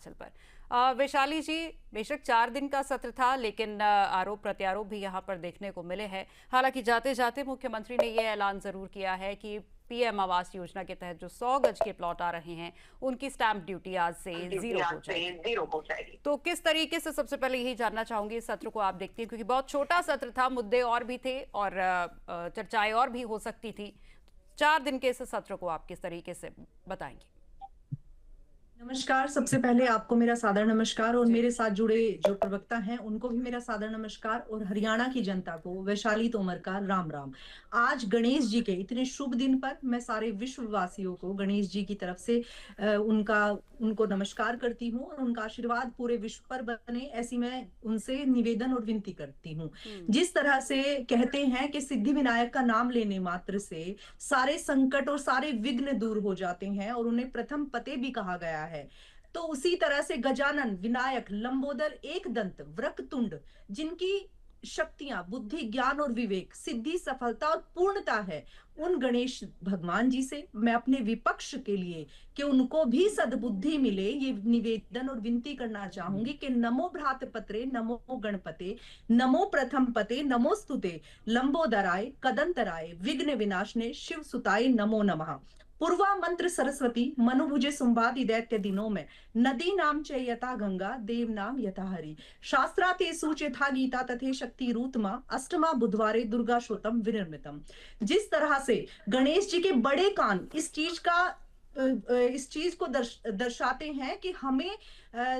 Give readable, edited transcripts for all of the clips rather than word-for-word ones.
हिमाचल पर। वैशाली जी, बेशक 4 दिन का सत्र था, लेकिन आरोप प्रत्यारोप भी यहाँ पर देखने को मिले हैं। हालांकि जाते जाते मुख्यमंत्री ने यह ऐलान जरूर किया है कि पीएम आवास योजना के तहत जो 100 गज के प्लॉट आ रहे हैं, उनकी स्टैंप ड्यूटी आज से जीरो हो जाएगी। तो किस तरीके से, सबसे पहले यही जानना चाहूंगी, इस सत्र को आप देखती हैं, क्योंकि बहुत छोटा सत्र था, मुद्दे और भी थे और चर्चाएं और भी हो सकती थी। 4 दिन के इस सत्र को आप किस तरीके से बताएंगे? नमस्कार। सबसे पहले आपको मेरा सादर नमस्कार और मेरे साथ जुड़े जो प्रवक्ता हैं उनको भी मेरा सादर नमस्कार, और हरियाणा की जनता को वैशाली तोमर का राम राम। आज गणेश जी के इतने शुभ दिन पर मैं सारे विश्ववासियों को गणेश जी की तरफ से उनको नमस्कार करती हूँ और उनका आशीर्वाद पूरे विश्व पर बने, ऐसी मैं उनसे निवेदन और विनती करती हूँ। जिस तरह से कहते हैं कि सिद्धि विनायक का नाम लेने मात्र से सारे संकट और सारे विघ्न दूर हो जाते हैं और उन्हें प्रथम पते भी कहा गया है, तो उसी तरह से गजानन, विनायक, लंबोदर, एकदंत, वक्रतुंड, जिनकी शक्तियां बुद्धि, ज्ञान और विवेक, सिद्धि, सफलता और पूर्णता है, उन गणेश भगवान जी से मैं अपने विपक्ष के लिए कि उनको भी सद्बुद्धि मिले, ये निवेदन और विनती करना चाहूंगी कि नमो भ्रातपत्रे, नमो गणपते, नमो प्रथम पते, नमो स्तुते, लंबोदराय, कदंतराय, विघ्न विनाशने, शिव सुताय नमो नमः। पूर्वा मंत्र सरस्वती मनुभुजे संवादि दैत्य दिनों में नदी नाम च यथा गंगा, देव नाम यथा हरि, शास्त्राते सूचे था गीता तथे शक्ति रूतमा, अष्टमा बुधवारे दुर्गा शोतम विनिर्मितम। जिस तरह से गणेश जी के बड़े कान इस चीज को दर्शाते हैं कि हमें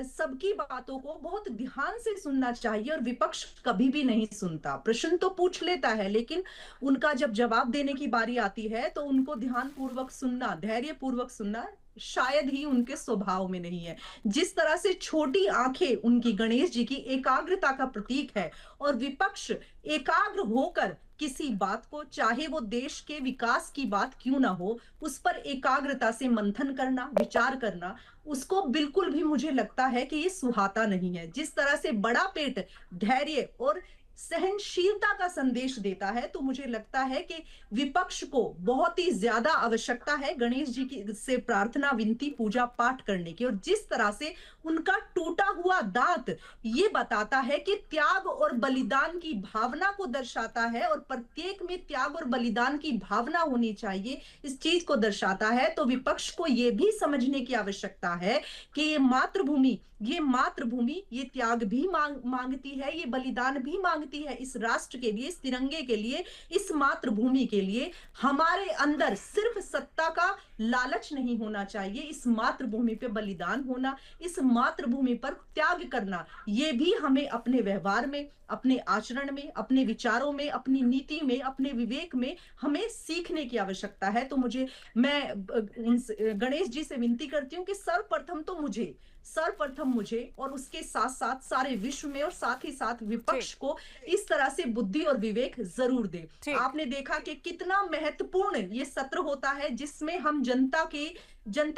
सबकी बातों को बहुत ध्यान से सुनना चाहिए, और विपक्ष कभी भी नहीं सुनता। प्रश्न तो पूछ लेता है, लेकिन उनका जब जवाब देने की बारी आती है तो उनको ध्यान पूर्वक सुनना, धैर्य पूर्वक सुनना शायद ही उनके स्वभाव में नहीं है। जिस तरह से छोटी आंखें उनकी गणेश जी की एकाग्रता का प्रतीक है, और विपक्ष एकाग्र होकर किसी बात को, चाहे वो देश के विकास की बात क्यों ना हो, उस पर एकाग्रता से मंथन करना, विचार करना, उसको बिल्कुल भी मुझे लगता है कि ये सुहाता नहीं है। जिस तरह से बड़ा पेट धैर्य और सहनशीलता का संदेश देता है, तो मुझे लगता है कि विपक्ष को बहुत ही ज्यादा आवश्यकता है गणेश जी की से प्रार्थना, विनती, पूजा पाठ करने की। और जिस तरह से उनका टूटा हुआ दांत ये बताता है कि त्याग और बलिदान की भावना को दर्शाता है, और प्रत्येक में त्याग और बलिदान की भावना होनी चाहिए, इस चीज को दर्शाता है। तो विपक्ष को यह भी समझने की आवश्यकता है कि ये मातृभूमि ये त्याग भी मांगती है, ये बलिदान भी मांगती है, इस राष्ट्र के लिए, इस तिरंगे के लिए, इस मातृभूमि के लिए। हमारे अंदर सिर्फ सत्ता का लालच नहीं होना चाहिए, इस मातृभूमि पे बलिदान होना, इस मातृभूमि पर त्याग करना, ये भी हमें अपने व्यवहार में, अपने आचरण में, अपने विचारों में, अपनी नीति में, अपने विवेक में हमें सीखने की आवश्यकता है। तो मैं गणेश जी से विनती करती हूँ कि सर्वप्रथम मुझे और उसके साथ साथ सारे विश्व में, और साथ ही साथ विपक्ष को इस तरह से बुद्धि और विवेक जरूर दे। आपने देखा कि कितना महत्वपूर्ण ये सत्र होता है, जिसमें हम जनता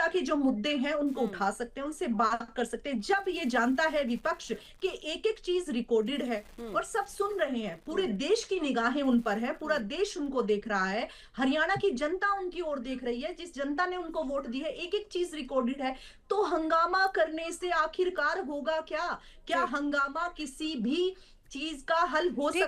के जो मुद्दे हैं उनको उठा सकते हैं, उनसे बात कर सकते हैं। जब ये जानता है विपक्ष कि एक एक चीज रिकॉर्डेड है और सब सुन रहे हैं, पूरे देश की निगाहें उन पर है, पूरा देश उनको देख रहा है, हरियाणा की जनता उनकी ओर देख रही है, जिस जनता ने उनको वोट दी है, एक एक चीज रिकॉर्डेड है, तो हंगामा करने से आखिरकार होगा क्या? क्या हंगामा किसी भी चीज का हल हो सकता है?